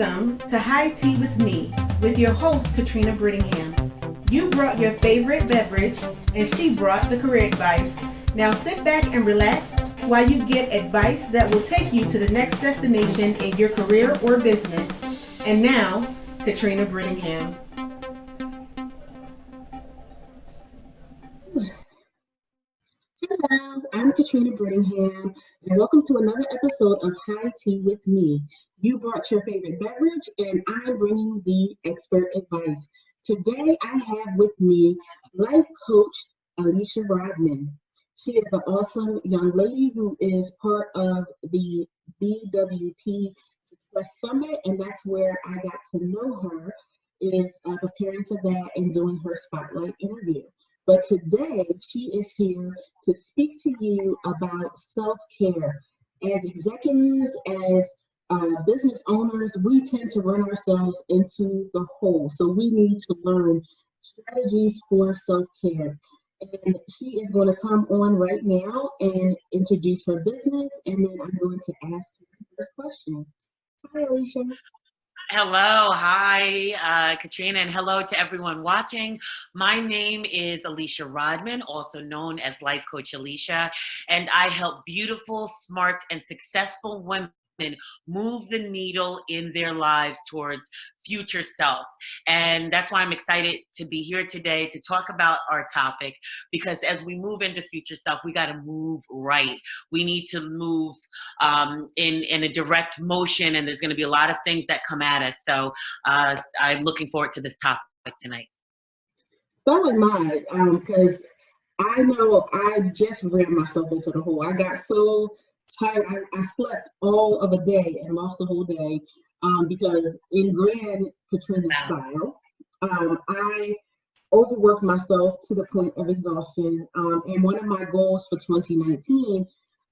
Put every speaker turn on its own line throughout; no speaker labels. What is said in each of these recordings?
Welcome to High Tea with Me, with your host, Katrina Brittingham. You brought your favorite beverage, and she brought the career advice. Now sit back and relax while you get advice that will take you to the next destination in your career or business. And now, Katrina Brittingham.
Hello, I'm Katrina Brittingham, and welcome to another episode of High Tea with Me. You brought your favorite beverage, and I'm bringing the expert advice. Today, I have with me life coach Alicia Rodman. She is an awesome young lady who is part of the BWP Success Summit, and that's where I got to know her, is preparing for that and doing her spotlight interview. But today, she is here to speak to you about self-care. As executives, as business owners, we tend to run ourselves into the hole. So we need to learn strategies for self-care. And she is going to come on right now and introduce her business, and then I'm going to ask her the first question. Hi, Alicia.
Hello, hi, Katrina, and hello to everyone watching. My name is Alicia Rodman, also known as Life Coach Alicia, and I help beautiful, smart, and successful women move the needle in their lives towards future self. And that's why I'm excited to be here today to talk about our topic, because as we move into future self, we got to move right. We need to move in a direct motion, and there's going to be a lot of things that come at us. So I'm looking forward to this topic tonight.
So am I, because I know I just ran myself into the hole. I got so tired. I slept all of a day and lost the whole day because in grand Katrina style, I overworked myself to the point of exhaustion. And one of my goals for 2019,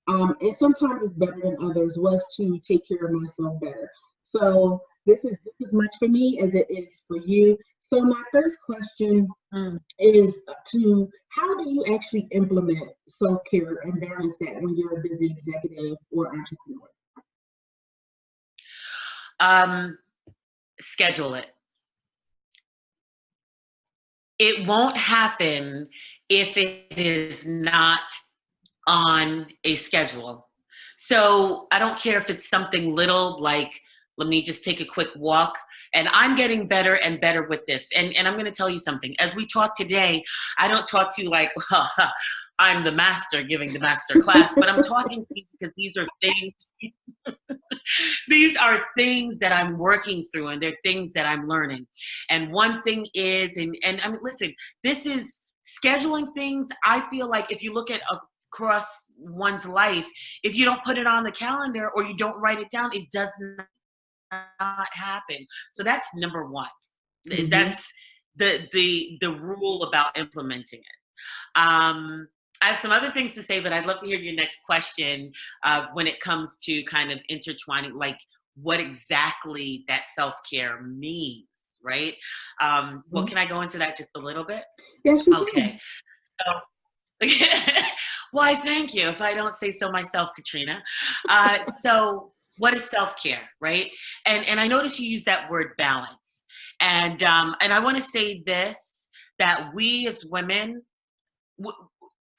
and sometimes it's better than others, was to take care of myself better. So this is as much for me as it is for you. So my first question is how do you actually implement self-care and balance that when you're a busy executive or entrepreneur?
Schedule it. It won't happen if it is not on a schedule. So I don't care if it's something little like, let me just take a quick walk. And I'm getting better and better with this. And I'm going to tell you something. As we talk today, I don't talk to you like, I'm the master giving the master class, but I'm talking to you because these are things that I'm working through, and they're things that I'm learning. And one thing is, and I mean, listen, this is scheduling things. I feel like if you look at across one's life, if you don't put it on the calendar or you don't write it down, it does not happen. So that's number one. Mm-hmm. That's the rule about implementing it. I have some other things to say, but I'd love to hear your next question when it comes to kind of intertwining, like what exactly that self-care means, right? Well, can I go into that just a little bit?
Yes, you
can. So, why, thank you. If I don't say so myself, Katrina. So what is self-care, right? And I notice you use that word balance. And I want to say this, that we as women,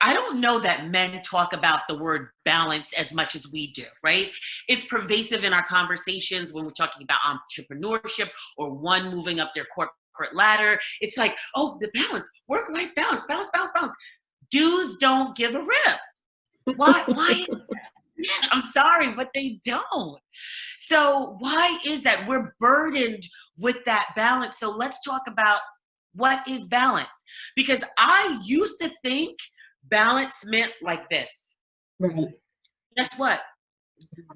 I don't know that men talk about the word balance as much as we do, right? It's pervasive in our conversations when we're talking about entrepreneurship or one moving up their corporate ladder. It's like, oh, the balance, work-life balance, balance. Dudes don't give a rip. Why is that? Yeah, I'm sorry, but they don't. So why is that? We're burdened with that balance. So let's talk about what is balance. Because I used to think balance meant like this.
Right.
Guess what?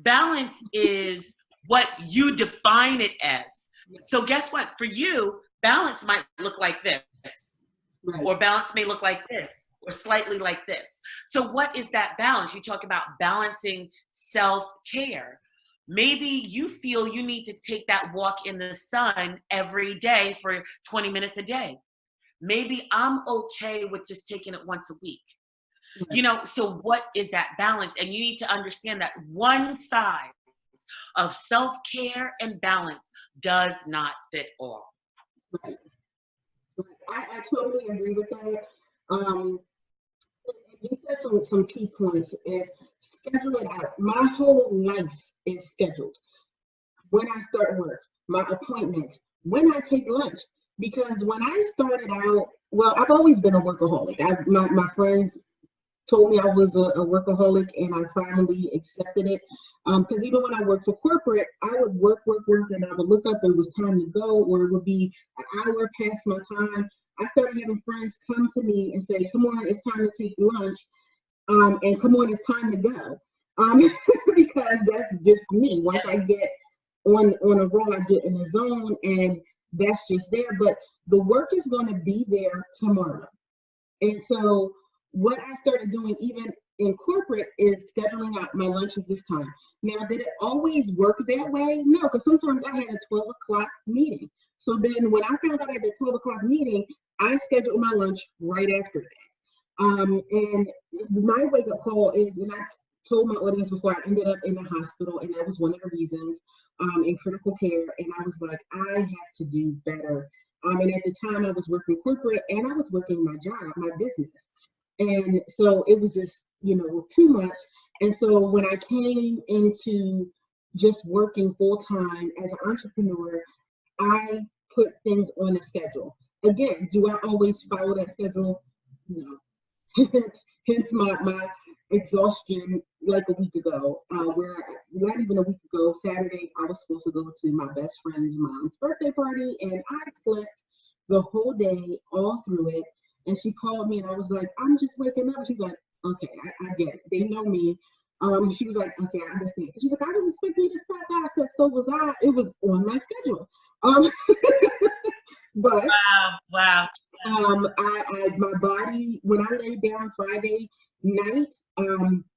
Balance is what you define it as. So guess what? For you, balance might look like this. Right. Or balance may look like this, or slightly like this. So what is that balance? You talk about balancing self-care. Maybe you feel you need to take that walk in the sun every day for 20 minutes a day. Maybe I'm okay with just taking it once a week. You know, so what is that balance? And you need to understand that one side of self-care and balance does not fit all.
Right. I totally agree with that. Um, you said some key points is schedule it out. My whole life is scheduled. When I start work, my appointments, when I take lunch. Because when I started out, well, I've always been a workaholic. My friends told me I was a workaholic, and I finally accepted it. Because even when I worked for corporate, I would work, and I would look up, it was time to go, or it would be an hour past my time. I started having friends come to me and say, "Come on, it's time to take lunch," and "Come on, it's time to go," because that's just me. Once I get on a roll, I get in the zone, and that's just there. But the work is going to be there tomorrow. And so what I started doing even in corporate is scheduling out my lunches this time. Now, did it always work that way? No, because sometimes I had a 12 o'clock meeting. So then when I found out I had a 12 o'clock meeting, I scheduled my lunch right after that. And my wake up call is, and I told my audience before, I ended up in the hospital, and that was one of the reasons, in critical care. And I was like, I have to do better. And at the time I was working corporate, and I was working my job, my business. And so it was just, too much. And so when I came into just working full time as an entrepreneur, I put things on a schedule. Again, do I always follow that schedule? No. Hence my exhaustion like a week ago, where not even a week ago, Saturday, I was supposed to go to my best friend's mom's birthday party, and I slept the whole day, all through it. And she called me, and I was like, I'm just waking up. She's like, okay, I get it. They know me. She was like, okay, I understand. She's like, I was expecting you to stop by. I said, so was I. It was on my schedule. But
Wow.
my body, when I laid down Friday night, I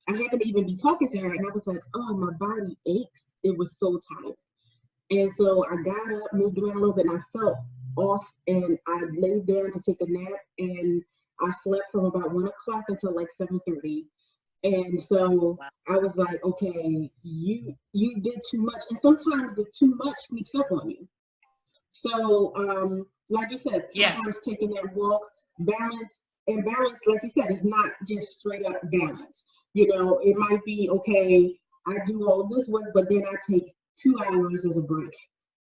happened to even be talking to her, and I was like, oh, my body aches. It was so tired. And so I got up, moved around a little bit, and I felt off, and I laid down to take a nap, and I slept from about 1 o'clock until like 7:30. And so I was like, okay, you did too much. And sometimes the too much sneaks up on you. So, like you said, sometimes taking that walk, balance, and balance, like you said, is not just straight up balance. It might be, okay, I do all of this work, but then I take 2 hours as a break.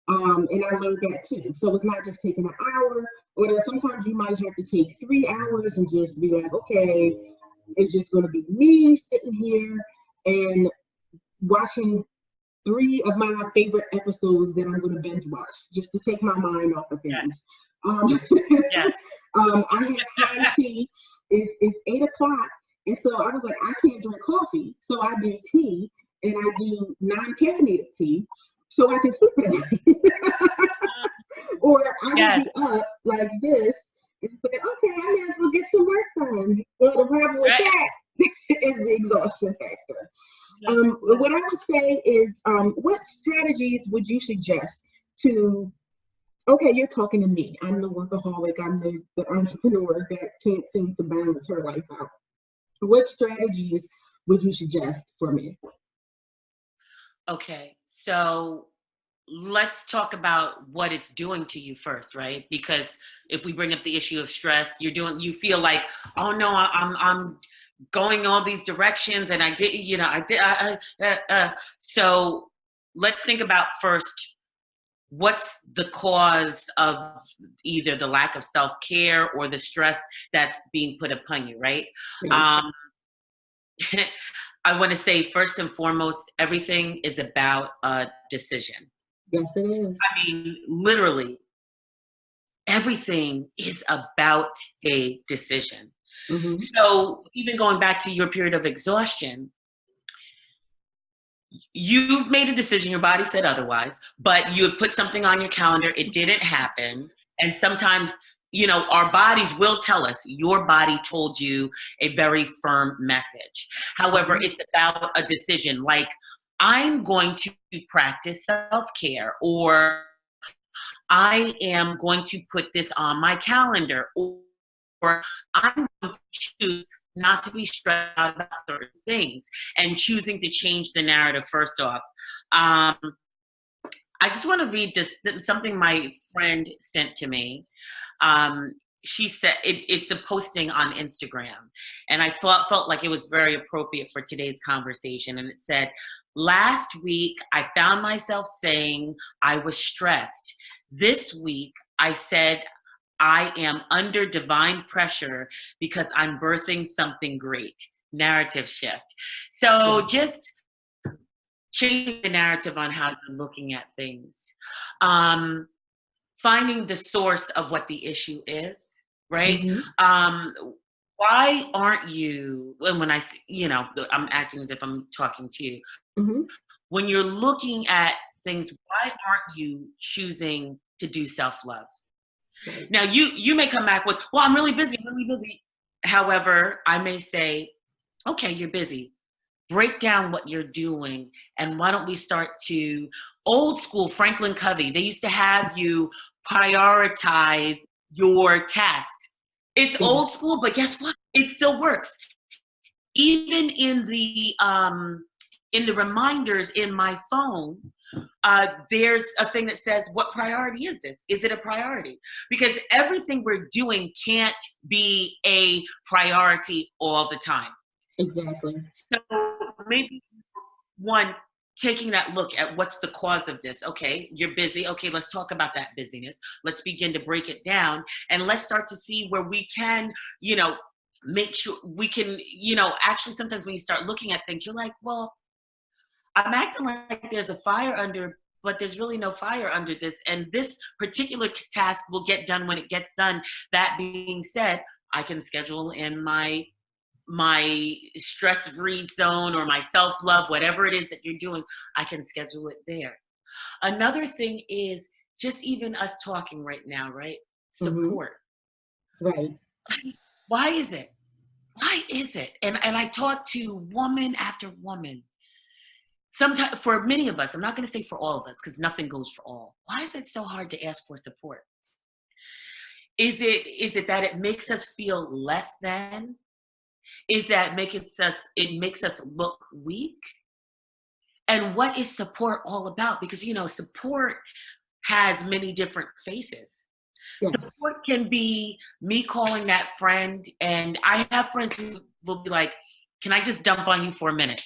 And I learned that too. So it's not just taking an hour, or sometimes you might have to take 3 hours and just be like, okay, it's just going to be me sitting here and watching 3 of my favorite episodes that I'm going to binge watch just to take my mind off of things. I have high tea. It's 8 o'clock, and so I was like, I can't drink coffee, so I do tea, and I do non-caffeinated tea, so I can sleep at night. Or I would be up like this and say, okay, I may as well get some work done. Well, the problem with that is the exhaustion factor. What I would say is, what strategies would you suggest to, okay, you're talking to me. I'm the workaholic. I'm the entrepreneur that can't seem to balance her life out. What strategies would you suggest for me?
Okay, so let's talk about what it's doing to you first, right? Because if we bring up the issue of stress, you feel like, oh no, I'm going all these directions, and so let's think about first, what's the cause of either the lack of self-care or the stress that's being put upon you, right?
Yeah.
I want to say first and foremost, everything is about a decision.
Yes, it is.
I mean, literally, everything is about a decision.
Mm-hmm.
So even going back to your period of exhaustion, you've made a decision, your body said otherwise, but you have put something on your calendar, it didn't happen. And sometimes, our bodies will tell us, your body told you a very firm message. However, it's about a decision, like, I'm going to practice self-care, or I am going to put this on my calendar, or I'm going to choose not to be stressed out about certain things, and choosing to change the narrative first off. I just want to read something my friend sent to me. Um, she said it's a posting on Instagram, and I felt like it was very appropriate for today's conversation. And it said, "Last week I found myself saying I was stressed. This week I said I am under divine pressure because I'm birthing something great." Narrative shift. So
Yes.
just changing the narrative on how you're looking at things. Um, Finding the source of what the issue is, right?
Mm-hmm.
Um, why aren't you, and when I'm acting as if I'm talking to you,
Mm-hmm.
when you're looking at things, why aren't you choosing to do self-love?
Right.
Now, you may come back with, well, I'm really busy. However, I may say, okay, you're busy. Break down what you're doing, and why don't we start to old school Franklin Covey. They used to have you prioritize your tasks. It's
Yes.
old school, but guess what? It still works. Even in the reminders in my phone, there's a thing that says, what priority is this? Is it a priority? Because everything we're doing can't be a priority all the time.
Exactly.
So maybe one, taking that look at what's the cause of this. Okay, you're busy. Okay, let's talk about that busyness. Let's begin to break it down, and let's start to see where we can, make sure we can, actually sometimes when you start looking at things, you're like, well, I'm acting like there's a fire under, but there's really no fire under this. And this particular task will get done when it gets done. That being said, I can schedule in my stress-free zone or my self-love, whatever it is that you're doing, I can schedule it there. Another thing is just even us talking right now, right?
Mm-hmm.
Support.
Right.
Why is it? Why is it? And I talk to woman after woman. Sometimes for many of us, I'm not going to say for all of us because nothing goes for all. Why is it so hard to ask for support? Is it that it makes us feel less than? Is that makes us look weak? And what is support all about? Because support has many different faces.
Yes.
Support can be me calling that friend, and I have friends who will be like, can I just dump on you for a minute?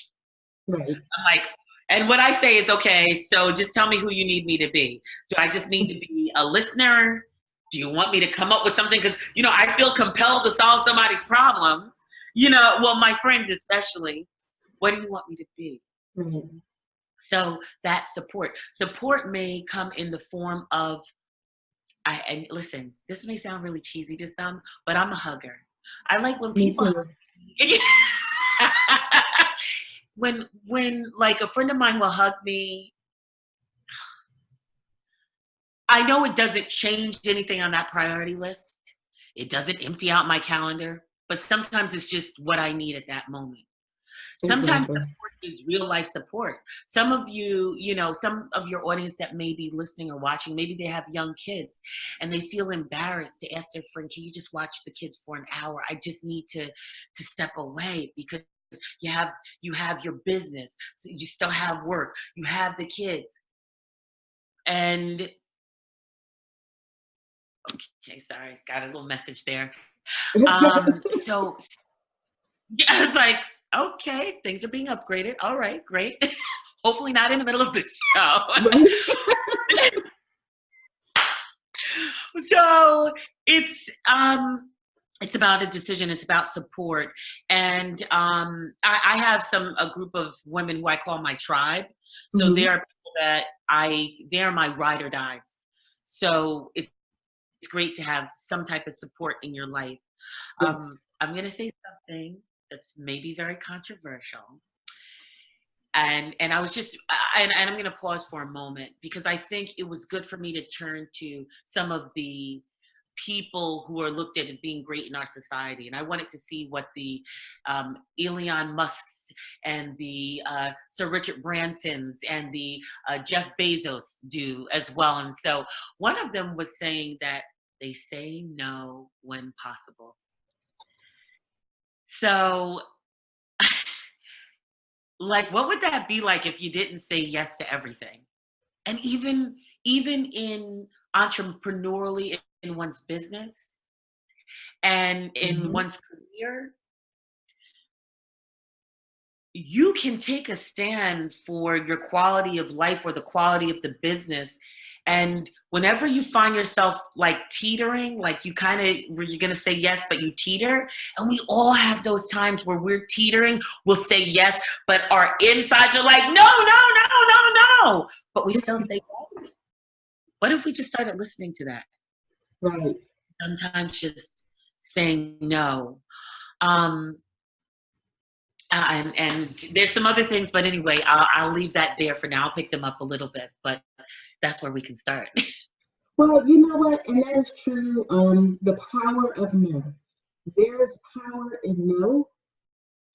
Right.
I'm like, and what I say is, okay, so just tell me who you need me to be. Do I just need to be a listener? Do you want me to come up with something? Because, I feel compelled to solve somebody's problems. Well, my friends especially. What do you want me to be?
Right.
So that support may come in the form of, and listen, this may sound really cheesy to some, but I'm a hugger. I like when
Me
people
too.
hug. when like a friend of mine will hug me, I know it doesn't change anything on that priority list. It doesn't empty out my calendar, but sometimes it's just what I need at that moment. Sometimes
Exactly.
support is real life support. Some of you, some of your audience that may be listening or watching, maybe they have young kids and they feel embarrassed to ask their friend, can you just watch the kids for an hour? I just need to step away because you have your business, so you still have work, you have the kids. And okay, sorry, got a little message there. So yeah, I was like, okay, things are being upgraded. All right, great. Hopefully not in the middle of the show.
Right.
So it's about a decision, it's about support. And I have a group of women who I call my tribe. So
Mm-hmm.
they are people that they're my ride or dies. So it's great to have some type of support in your life.
Yes.
I'm going to say something that's maybe very controversial. And I was just, and I'm going to pause for a moment because I think it was good for me to turn to some of the people who are looked at as being great in our society. And I wanted to see what the Elon Musks and the Sir Richard Bransons and the Jeff Bezos do as well. And so one of them was saying that they say no when possible. So, like, what would that be like if you didn't say yes to everything? And even in entrepreneurially in one's business and in
Mhm.
one's career, you can take a stand for your quality of life or the quality of the business. And whenever you find yourself like teetering, like you kind of, where you're going to say yes, but you teeter. And we all have those times where we're teetering, we'll say yes, but our insides are like, no, no, no, no, no. But we still say yes. What if we just started listening to that?
Right.
Sometimes just saying no. Um, and there's some other things, but anyway, I'll leave that there for now. I'll pick them up a little bit, but that's where we can start.
Well, you know what? And that is true. The power of no. There's power in no.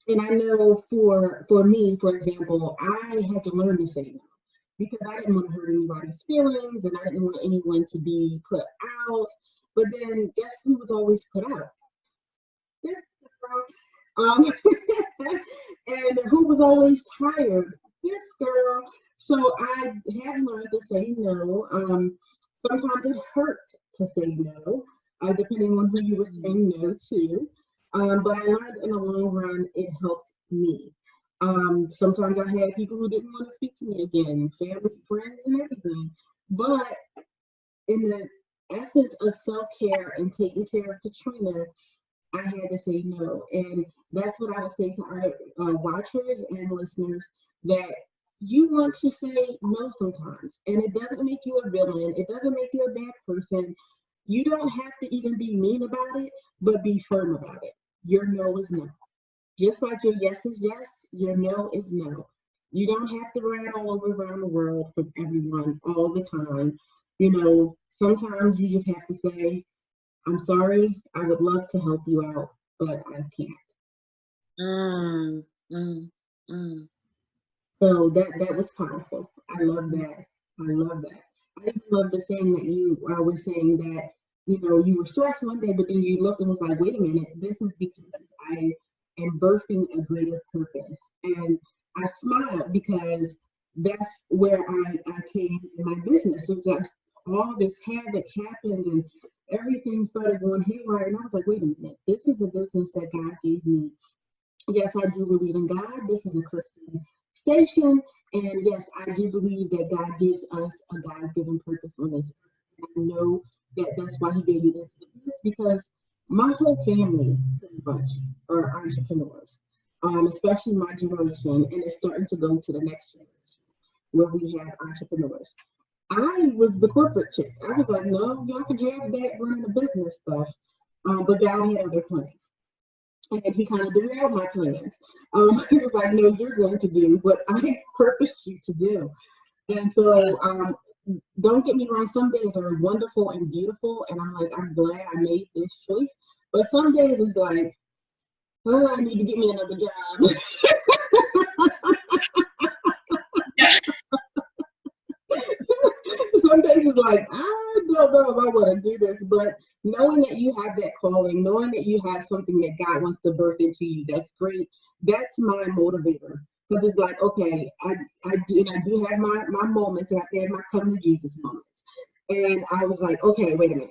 And I know for me, for example, I had to learn to say no because I didn't want to hurt anybody's feelings and I didn't want anyone to be put out. But then guess who was always put out? This girl. And who was always tired? This girl. So I had learned to say no. Sometimes it hurt to say no, depending on who you were saying no to. But I learned in the long run, it helped me. Sometimes I had people who didn't want to speak to me again, family, friends, and everything. But in the essence of self-care and taking care of Katrina, I had to say no. And that's what I would say to our watchers and listeners, that you want to say no sometimes. And it doesn't make you a villain. It doesn't make you a bad person. You don't have to even be mean about it, but be firm about it. Your no is no. Just like your yes is yes, your no is no. You don't have to run all over around the world for everyone all the time. You know, sometimes you just have to say, I'm sorry, I would love to help you out, but I can't.
Mm, mm, mm.
So that was powerful. I love that. I love that. I even love the saying that you were saying that, you know, you were stressed one day, but then you looked and was like, wait a minute, this is because I am birthing a greater purpose. And I smiled because that's where I came in my business. It was just all this havoc happened and everything started going haywire. And I was like, wait a minute, this is a business that God gave me. Yes, I do believe in God. This is a Christian station. And yes, I do believe that God gives us a God-given purpose on this earth. And I know that that's why he gave me this business, because my whole family, pretty much, are entrepreneurs, especially my generation. And it's starting to go to the next generation where we have entrepreneurs. I was the corporate chick. I was like, no, y'all can have that running the business stuff. But God had other plans. And he kind of derailed my plans. He was like, no, you're going to do what I purposed you to do. And so,
Yes.
don't get me wrong, some days are wonderful and beautiful. And I'm like, I'm glad I made this choice. But some days it's like, oh, I need to get me another job. Some days it's like, I don't know if I want to do this, but knowing that you have that calling, knowing that you have something that God wants to birth into you, that's great. That's my motivator. Because it's like, okay, I do have my moments, and I have my come to Jesus moments. And I was like, okay, wait a minute.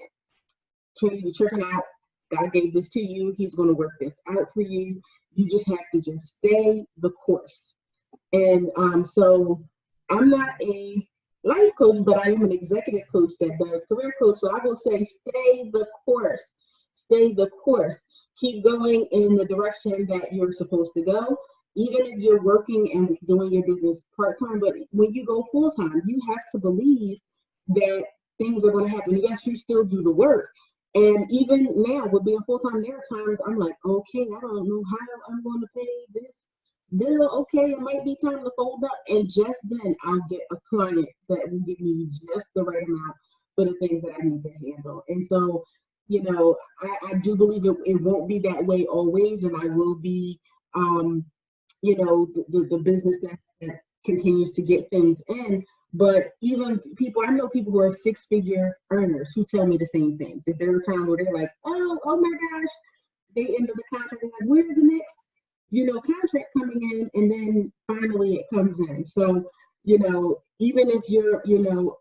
Trinity, you're tripping out. God gave this to you. He's going to work this out for you. You just have to just stay the course. And so I'm not a life coach, but I am an executive coach that does career coach. So I will say, stay the course. Stay the course. Keep going in the direction that you're supposed to go. Even if you're working and doing your business part-time, but when you go full-time, you have to believe that things are going to happen. Yes, you still do the work. And even now, with being full-time, there are times I'm like, okay, I don't know how I'm going to pay this bill. Okay, it might be time to fold up. And just then I'll get a client that will give me just the right amount for the things that I need to handle. And so, you know, I do believe it won't be that way always. And I will be, you know, the business that continues to get things in. But even people, I know people who are six-figure earners who tell me the same thing. That there are times where they're like, oh my gosh, they end the contract, they're like, where's the next, you know, contract coming in? And then finally it comes in. So, Even if you're,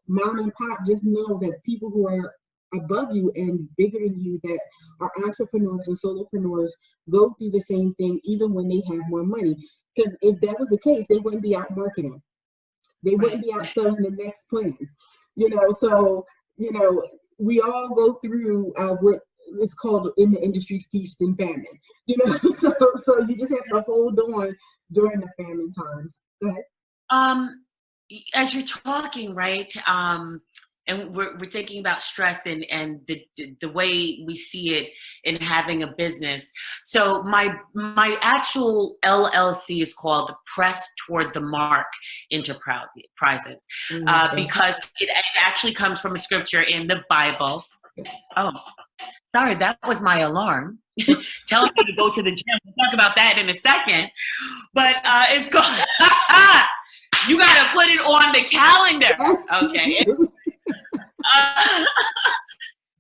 mom and pop, just know that people who are above you and bigger than you that are entrepreneurs and solopreneurs go through the same thing even when they have more money. Because if that was the case, they wouldn't be out marketing. They wouldn't be out selling the next plan. So, we all go through what is called in the industry feast and famine. So you just have to hold on during the famine times. Go ahead.
As you're talking, right? And we're thinking about stress and the way we see it in having a business. So my actual LLC is called Press Toward the Mark Enterprises, because it actually comes from a scripture in the Bible. Oh, sorry, that was my alarm telling me to go to the gym. We'll talk about that in a second. But it's called. You gotta put it on the calendar, okay?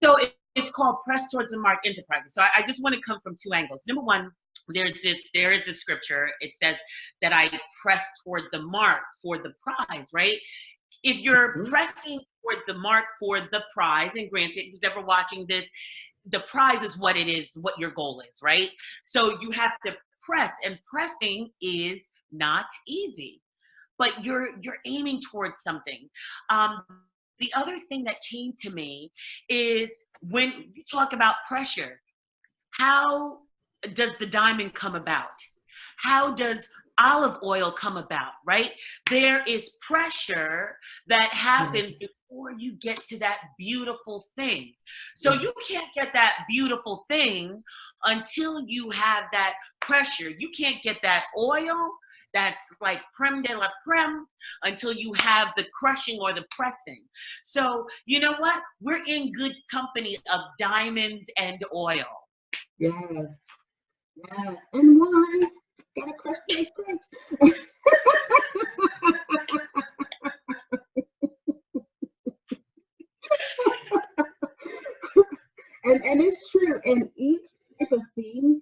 So it's called Press Towards the Mark Enterprises. So I just want to come from two angles. Number one, there is this scripture. It says that I press toward the mark for the prize, right? If you're pressing toward the mark for the prize, and granted, who's ever watching this, the prize is what it is, what your goal is, right? So you have to press, and pressing is not easy, but you're aiming towards something. The other thing that came to me is when you talk about pressure, how does the diamond come about? How does olive oil come about, right? There is pressure that happens before you get to that beautiful thing. So you can't get that beautiful thing until you have that pressure. You can't get that oil that's like creme de la creme until you have the crushing or the pressing. So you know what? We're in good company of diamonds and oil.
Yes. And why? Gotta crush those grapes. and it's true. And each type of thing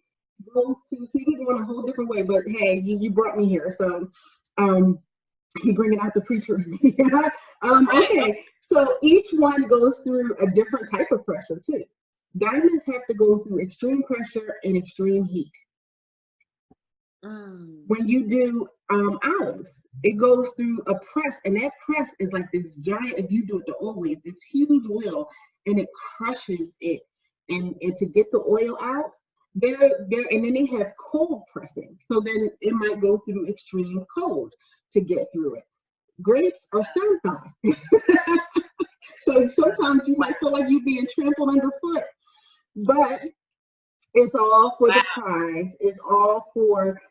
goes to, see, we go in a whole different way, but hey, you brought me here. So you bringing out the preacher. Okay. So each one goes through a different type of pressure too. Diamonds have to go through extreme pressure and extreme heat. When you do olives, it goes through a press, and that press is like this giant, if you do it the old way, this huge wheel, and it crushes it. And to get the oil out, and then they have cold pressing. So then it might go through extreme cold to get through it. Grapes are stone thawed. So sometimes you might feel like you're being trampled underfoot, but it's all for the prize. It's all for,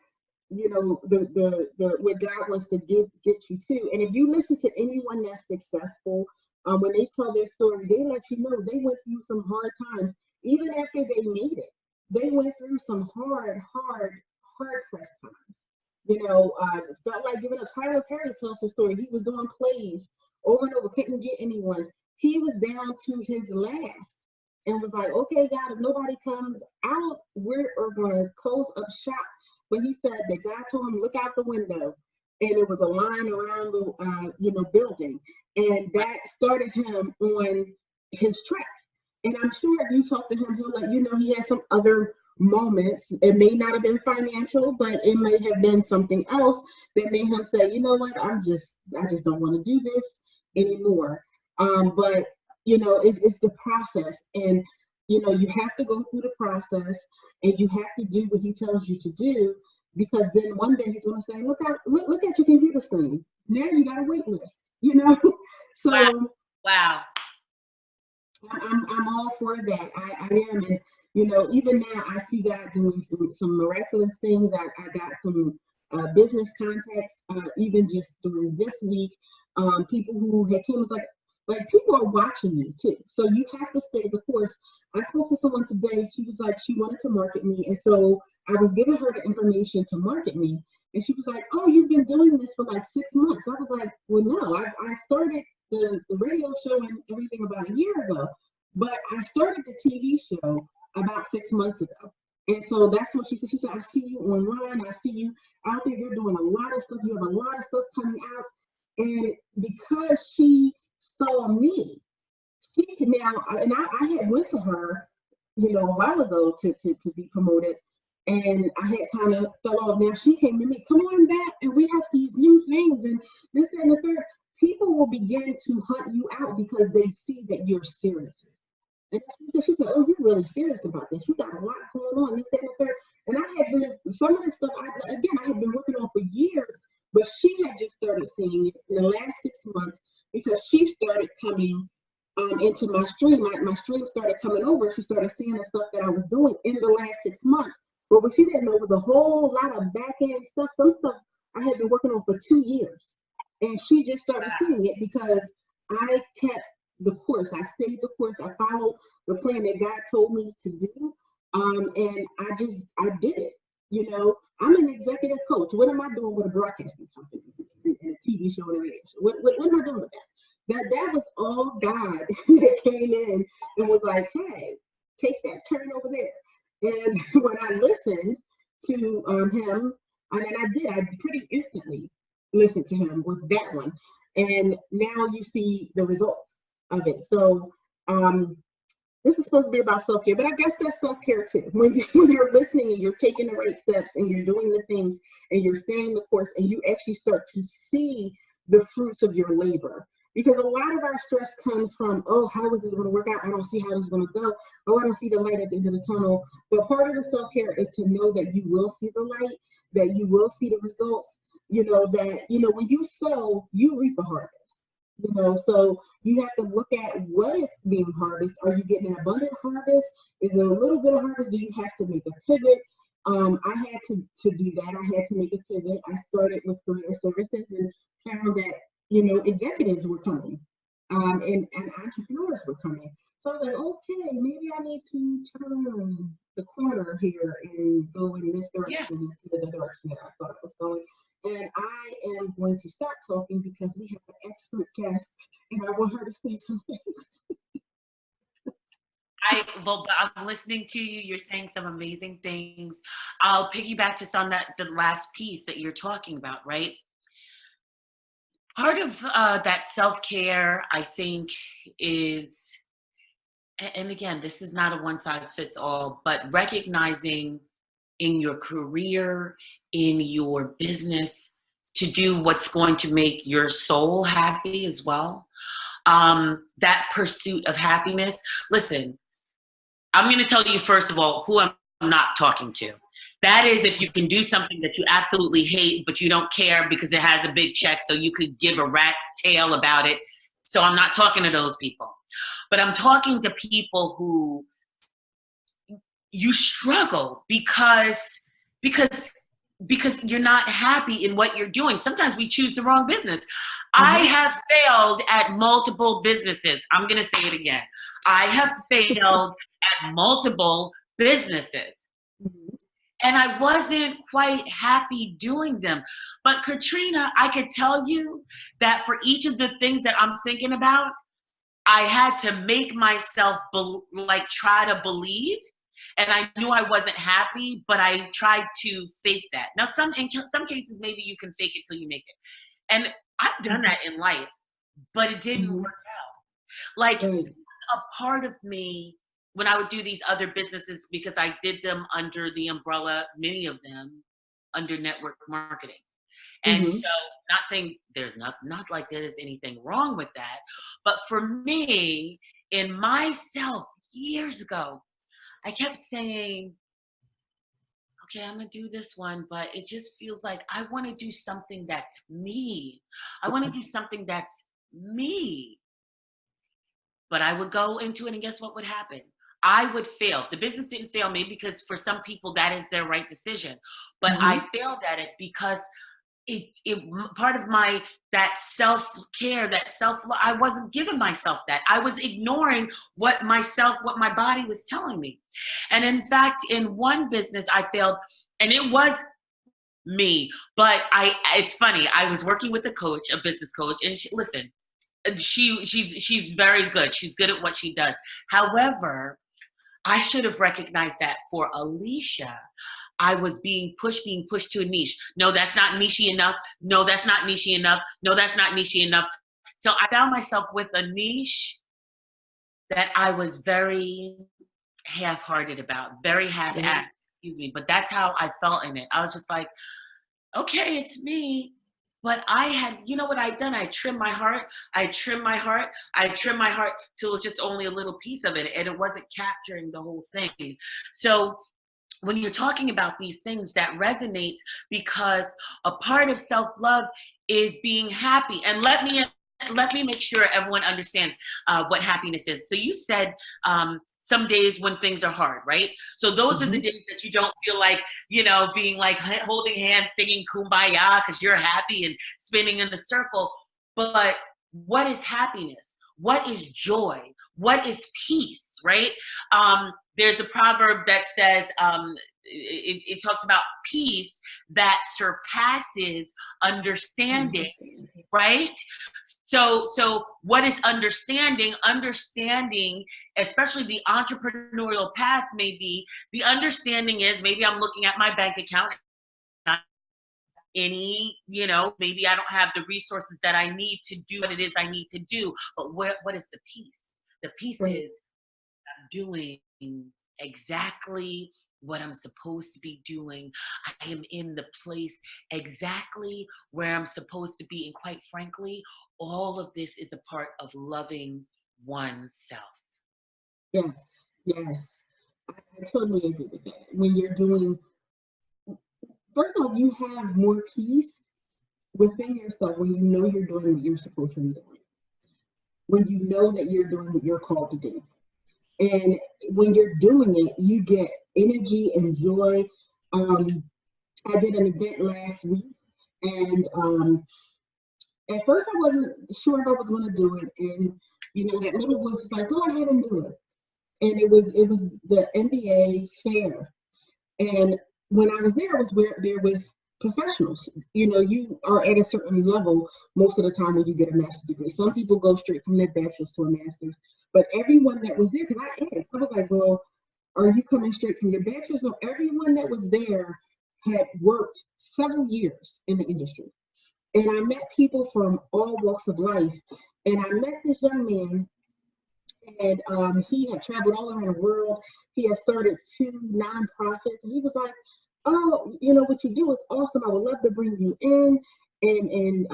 the what God wants to get you to. And if you listen to anyone that's successful, when they tell their story, they let you know they went through some hard times. Even after they made it, they went through some hard press times. Felt like giving up. Tyler Perry tells the story. He was doing plays over and over, couldn't get anyone. He was down to his last and was like, okay, God, if nobody comes out, we're going to close up shop. But he said that God told him, look out the window. And it was a line around the, building. And that started him on his track. And I'm sure if you talk to him, he'll let you know he had some other moments. It may not have been financial, but it may have been something else that made him say, you know what, I just don't want to do this anymore. But it's the process, and you have to go through the process, and you have to do what he tells you to do, because then one day he's going to say, look at your computer screen. Now you got a wait list, So
wow.
I'm all for that. I am, and even now I see God doing some miraculous things. I got some business contacts, even just during this week. People who had came was like people are watching you too. So you have to stay the course. I spoke to someone today. She was like, she wanted to market me, and so I was giving her the information to market me, and she was like, oh, you've been doing this for like 6 months. I was like, well, no, I started the radio show and everything about a year ago, but I started the TV show about 6 months ago. And so that's what she said. She said, I see you online. I see you out there. You're doing a lot of stuff. You have a lot of stuff coming out. And because she saw me, she can now, and I had went to her, a while ago to be promoted. And I had kind of fell off. Now she came to me, come on back, and we have these new things and this and the third. People will begin to hunt you out because they see that you're serious. And she said, oh, you're really serious about this. You got a lot going on, this, that, and the third. And I had been, some of this stuff, I had been working on for years, but she had just started seeing it in the last 6 months because she started coming into my stream. My stream started coming over. She started seeing the stuff that I was doing in the last 6 months. But what she didn't know was a whole lot of back end stuff. Some stuff I had been working on for 2 years. And she just started seeing it because I kept the course. I stayed the course. I followed the plan that God told me to do. And I did it. I'm an executive coach. What am I doing with a broadcasting company and a TV show and a radio show? What am I doing with that? That was all God that came in and was like, hey, take that turn over there. And when I listened to him, I pretty instantly listened to him with that one. And now you see the results of it. So this is supposed to be about self-care, but I guess that's self-care too. When you're listening and you're taking the right steps and you're doing the things and you're staying the course and you actually start to see the fruits of your labor. Because a lot of our stress comes from, oh, how is this going to work out? I don't see how this is going to go. Oh, I don't see the light at the end of the tunnel. But part of the self-care is to know that you will see the light, that you will see the results, when you sow, you reap a harvest. So you have to look at what is being harvested. Are you getting an abundant harvest? Is it a little bit of harvest? Do you have to make a pivot? I had to do that. I had to make a pivot. I started with career services and found that executives were coming, and entrepreneurs were coming. So I was like, okay, maybe I need to turn the corner here and go in this direction instead of the direction that I thought I was going. And I am going to start talking because we have an expert guest, and I want her to say some things.
I'm listening to you. You're saying some amazing things. I'll piggyback just on the last piece that you're talking about, right? Part of that self-care, I think, is, and again, this is not a one size fits all, but recognizing in your career, in your business, to do what's going to make your soul happy as well. That pursuit of happiness. Listen, I'm going to tell you, first of all, who I'm not talking to. That is if you can do something that you absolutely hate, but you don't care because it has a big check, so you could give a rat's tail about it. So I'm not talking to those people. But I'm talking to people who you struggle because you're not happy in what you're doing. Sometimes we choose the wrong business. I have failed at multiple businesses. I'm going to say it again. I have failed at multiple businesses. And I wasn't quite happy doing them. But Katrina, I could tell you that for each of the things that I'm thinking about, I had to make myself try to believe. And I knew I wasn't happy, but I tried to fake that. Now, in some cases, maybe you can fake it till you make it. And I've done that in life, but it didn't work out. It was a part of me when I would do these other businesses, because I did them under the umbrella, many of them under network marketing. And so, not saying there's not like there's anything wrong with that, but for me, in myself years ago, I kept saying, okay, I'm going to do this one, but it just feels like I want to do something that's me. I want to do something that's me. But I would go into it, and guess what would happen? I would fail. The business didn't fail me because for some people that is their right decision. But I failed at it because it part of that self-care, that self-love, I wasn't giving myself that. I was ignoring what my body was telling me. And in fact, in one business I failed, and it was me. But it's funny. I was working with a business coach, and she's very good. She's good at what she does. However, I should have recognized that for Alicia. I was being pushed to a niche. No, that's not niche enough. No, that's not niche enough. No, that's not niche enough. So I found myself with a niche that I was very half-hearted about, very half-assed, excuse me. But that's how I felt in it. I was just like, okay, it's me. But I had, you know what I'd done? I trimmed my heart. I trimmed my heart. I trimmed my heart till it was just only a little piece of it, and it wasn't capturing the whole thing. So when you're talking about these things, that resonates because a part of self-love is being happy. And let me make sure everyone understands what happiness is. So you said some days when things are hard, right? So those are the days that you don't feel like, being like holding hands, singing kumbaya because you're happy and spinning in a circle. But what is happiness? What is joy? What is peace, right? There's a proverb that says, it talks about peace that surpasses understanding, right? So what is understanding? Understanding, especially the entrepreneurial path, maybe the understanding is maybe I'm looking at my bank account, maybe I don't have the resources that I need to do what it is I need to do. But what is the peace? The peace is I'm doing exactly what I'm supposed to be doing. I am in the place exactly where I'm supposed to be. And quite frankly, all of this is a part of loving oneself.
Yes, yes. I totally agree with that. When you're doing, first off, you have more peace within yourself when you know you're doing what you're supposed to be doing. When you know that you're doing what you're called to do. And when you're doing it, you get energy and joy. I did an event last week, and at first I wasn't sure if I was going to do it, and that little voice was like, "Go ahead and do it." And it was the MBA fair, and when I was there, I was there with professionals. You are at a certain level most of the time when you get a master's degree. Some people go straight from their bachelor's to a master's, but everyone that was there, because I was like, well, are you coming straight from your bachelor's? No, everyone that was there had worked several years in the industry. And I met people from all walks of life. And I met this young man, and he had traveled all around the world. He had started 2 nonprofits, and he was like, "Oh, what you do is awesome. I would love to bring you in and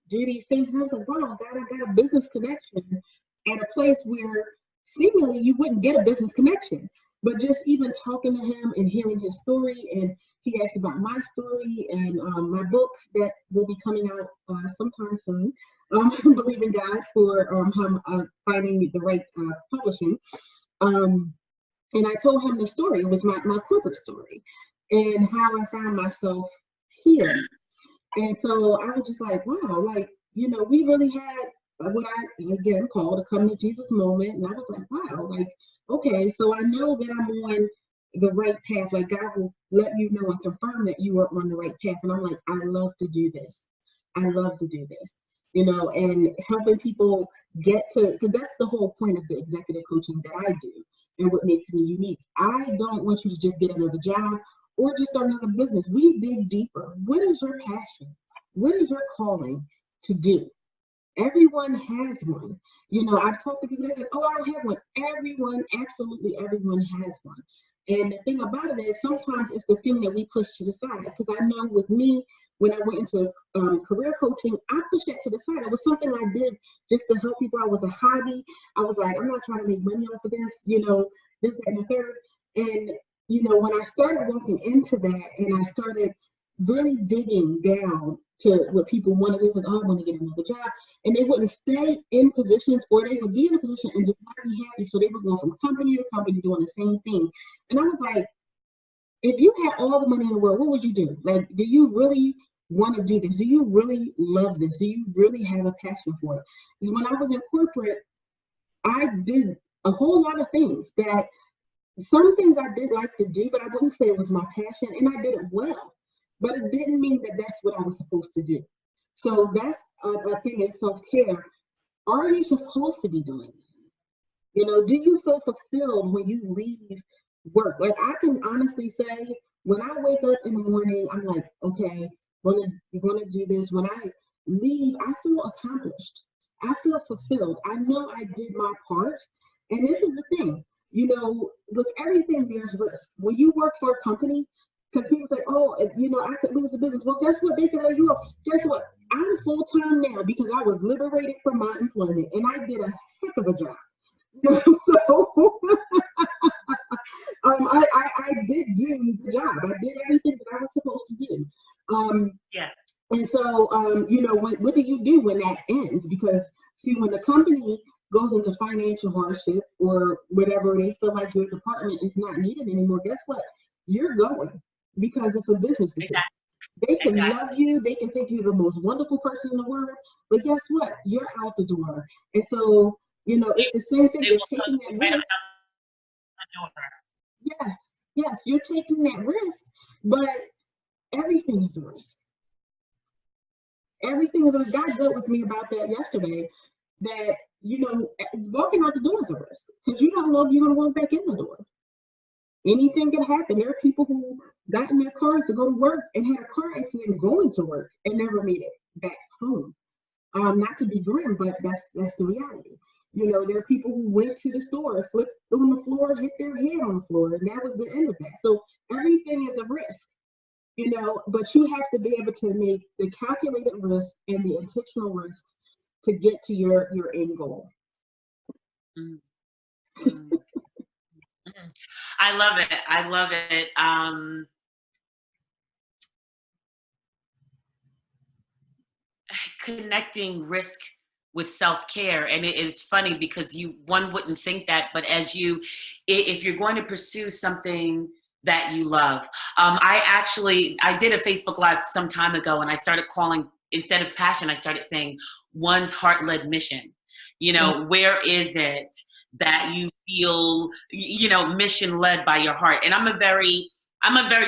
do these things." And I was like, "Wow, God, I got a business connection at a place where seemingly you wouldn't get a business connection." But just even talking to him and hearing his story, and he asked about my story and my book that will be coming out sometime soon. Believing God for him finding the right publishing. And I told him the story. It was my corporate story and how I found myself here. And so I was just like, wow, we really had what I, again, called a come to Jesus moment. And I was like, wow, okay, so I know that I'm on the right path. Like, God will let you know and confirm that you are on the right path. And I'm like, I love to do this. I love to do this. And helping people get to, because that's the whole point of the executive coaching that I do and what makes me unique. I don't want you to just get another job or just start another business. We dig deeper. What is your passion? What is your calling to do? Everyone has one. I've talked to people that say, "Oh, I don't have one." Everyone, absolutely everyone has one. And the thing about it is sometimes it's the thing that we push to the side. Because I know with me, when I went into career coaching, I pushed that to the side. It was something I did just to help people. It was a hobby. I was like, I'm not trying to make money off of this, this, that, and the third. And, when I started walking into that and I started really digging down to what people wanted, they said, "Oh, I want to get another job." And they wouldn't stay in positions, or they would be in a position and just not be happy. So they were going from company to company doing the same thing. And I was like, if you had all the money in the world, what would you do? Like, do you really want to do this? Do you really love this? Do you really have a passion for it? Because when I was in corporate, I did a whole lot of things that some things I did like to do, but I wouldn't say it was my passion, and I did it well. But it didn't mean that that's what I was supposed to do. So that's a thing in self-care. Are you supposed to be doing this? Do you feel fulfilled when you leave work? Like, I can honestly say When I wake up in the morning, I'm like, okay, you're gonna do this. When I leave, I feel accomplished. I feel fulfilled. I know I did my part. And this is the thing, with everything, there's risk. When you work for a company, because people say, oh, I could lose the business. Well, guess what? They can lay you off. Guess what? I'm full time now because I was liberated from my employment and I did a heck of a job. So I did do the job. I did everything that I was supposed to do.
Yeah.
And so, what do you do when that ends? Because, see, when the company goes into financial hardship or whatever, they feel like your department is not needed anymore, guess what? You're going because it's a business decision.
Exactly.
They can
Exactly.
love you, they can think you're the most wonderful person in the world, but guess what? You're out the door. And so, it's the same thing.
They
You're
will tell
taking
you
that
right
risk.
out the door.
Yes, yes, you're taking that risk, but everything is a risk. Everything is a risk. God dealt with me about that yesterday, that, walking out the door is a risk because you don't know if you're going to walk back in the door. Anything can happen. There are people who got in their cars to go to work and had a car accident going to work and never made it back home. Not to be grim, but that's the reality. There are people who went to the store, slipped on the floor, hit their head on the floor, and that was the end of that. So everything is a risk, but you have to be able to make the calculated risk and the intentional risks to get to your end goal.
Mm. Mm. Mm. I love it. I love it. Connecting risk with self-care, and it's funny because one wouldn't think that, but if you're going to pursue something that you love, I did a Facebook Live some time ago, and I started calling, instead of passion, I started saying one's heart-led mission. Where is it that you feel mission led by your heart? And I'm a very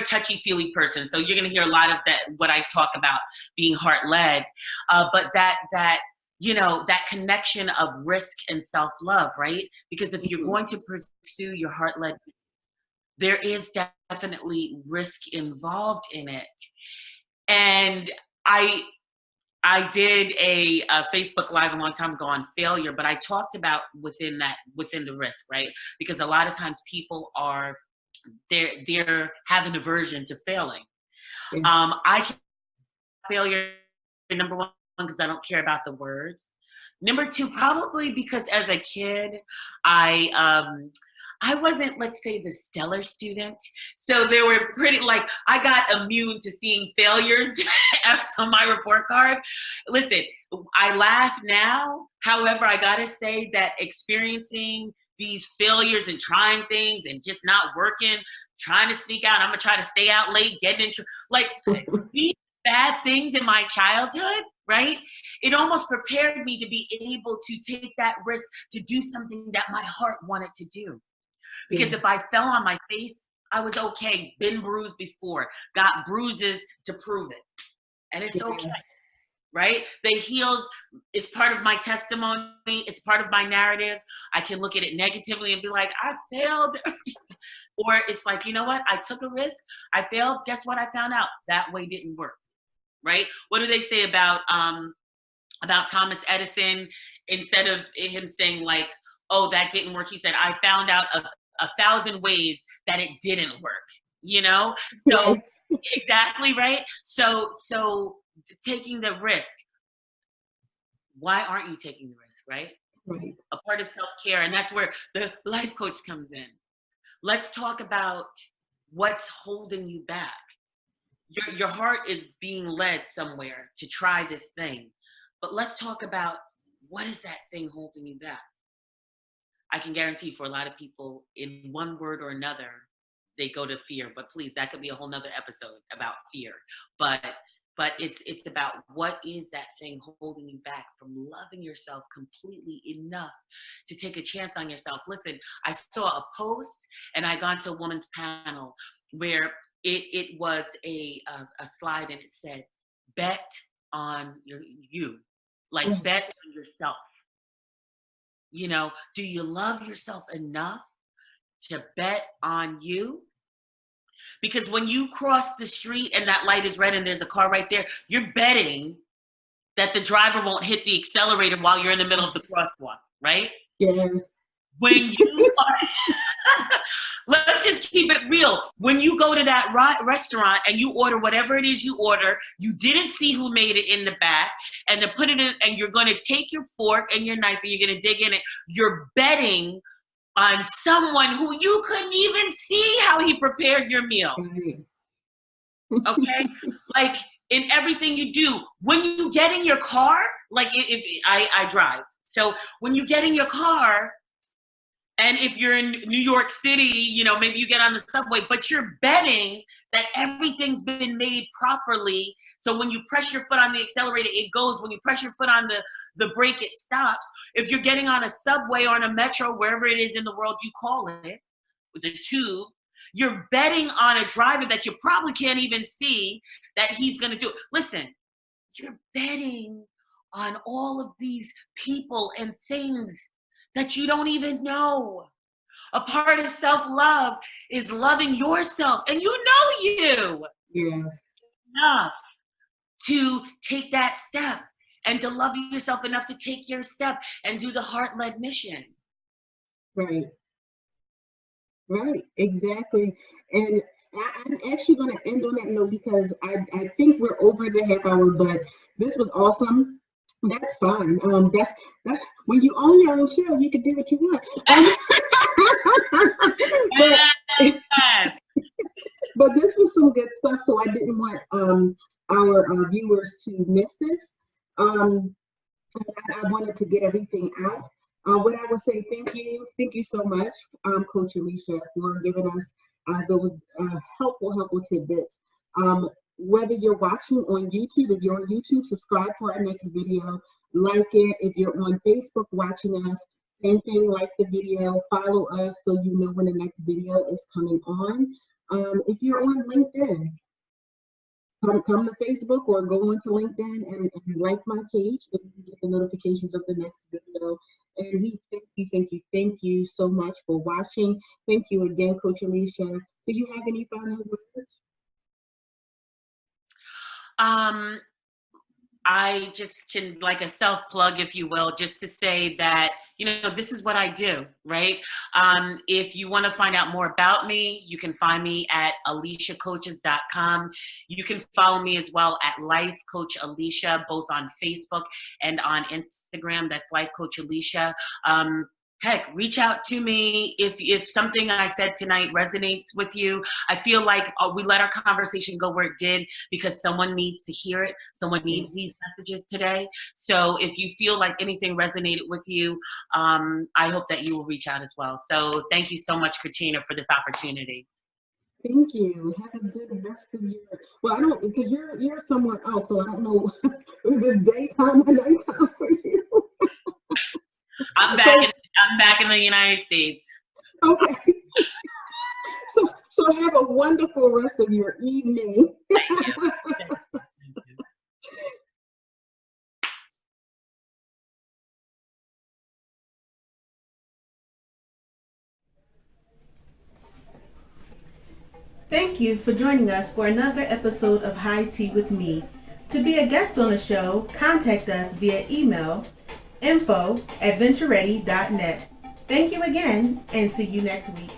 touchy-feely person, so you're going to hear a lot of that, what I talk about being heart-led, but that connection of risk and self-love, right? Because if you're going to pursue your heart-led, there is definitely risk involved in it. And I did a Facebook Live a long time ago on failure, but I talked about within the risk, right? Because a lot of times people they're have an aversion to failing. I can failure, number one, because I don't care about the word. Number two, probably because as a kid, I wasn't, let's say, the stellar student. So there were I got immune to seeing failures on my report card. Listen, I laugh now. However, I gotta say that experiencing these failures and trying things and just not working, trying to sneak out, I'm gonna try to stay out late, getting into these bad things in my childhood, right? It almost prepared me to be able to take that risk to do something that my heart wanted to do. Because if I fell on my face, I was okay, been bruised before, got bruises to prove it. And it's okay, right? They healed. It's part of my testimony. It's part of my narrative. I can look at it negatively and be like, I failed. Or it's like, you know what? I took a risk. I failed. Guess what? I found out that way didn't work, right? What do they say about Thomas Edison? Instead of him saying like, oh, that didn't work, he said, I found out a 1,000 ways that it didn't work, So exactly, right? So taking the risk. Why aren't you taking the risk, right?
Right.
A part of self-care, and that's where the life coach comes in. Let's talk about what's holding you back. Your heart is being led somewhere to try this thing, but let's talk about what is that thing holding you back. I can guarantee for a lot of people, in one word or another, they go to fear. But please, that could be a whole nother episode about fear. But it's about what is that thing holding you back from loving yourself completely enough to take a chance on yourself. Listen, I saw a post, and I got to a woman's panel where it was a slide, and it said, bet on you, like bet on yourself. Do you love yourself enough to bet on you? Because when you cross the street and that light is red and there's a car right there, you're betting that the driver won't hit the accelerator while you're in the middle of the crosswalk, right?
Yes.
When you are, let's just keep it real. When you go to that restaurant and you order whatever it is you order, you didn't see who made it in the back, and then put it in, and you're going to take your fork and your knife and you're going to dig in it. You're betting on someone who you couldn't even see how he prepared your meal. Okay? Like, in everything you do, when you get in your car, like if I drive. So when you get in your car, and if you're in New York City, you know, maybe you get on the subway, but you're betting that everything's been made properly. So when you press your foot on the accelerator, it goes. When you press your foot on the brake, it stops. If you're getting on a subway or on a metro, wherever it is in the world you call it, with the tube, you're betting on a driver that you probably can't even see that he's going to do it. Listen, you're betting on all of these people and things that you don't even know. A part of self-love is loving yourself, and you know you.
Yes.
Enough to take that step and to love yourself enough to take your step and do the heart-led mission.
Right. Right, exactly. And I'm actually going to end on that note because I think we're over the half hour, but this was awesome. That's fine. That's when you own your own show, you can do what you want.
Yes.
But this was some good stuff, so I didn't want our viewers to miss this. I wanted to get everything out. What I would say, thank you so much, Coach Alicia, for giving us those helpful tidbits. Whether you're watching on YouTube, if you're on YouTube, subscribe for our next video, like it. If you're on Facebook watching us, same thing, like the video, follow us so you know when the next video is coming on. If you're on LinkedIn, come to Facebook or go into LinkedIn and like my page so you can get the notifications of the next video. And we thank you so much for watching. Thank you again, Coach Alicia. Do you have any final words?
I just can, like a self plug, if you will, just to say that, you know, this is what I do, right? If you want to find out more about me, you can find me at aliciacoaches.com. You can follow me as well at Life Coach Alicia, both on Facebook and on Instagram. That's Life Coach Alicia. Heck, reach out to me if something I said tonight resonates with you. I feel like we let our conversation go where it did because someone needs to hear it. Someone needs these messages today. So if you feel like anything resonated with you, I hope that you will reach out as well. So thank you so much, Katrina, for this opportunity.
Thank you. Have a good rest of your. Well, I don't, because you're somewhere else, so I don't know if it's daytime or nighttime for you.
I'm back in the United States.
Okay. So have a wonderful rest of your evening.
Thank you. Thank you.
Thank you for joining us for another episode of High Tea with Me. To be a guest on the show, contact us via email info@ventureready.net. Thank you again, and see you next week.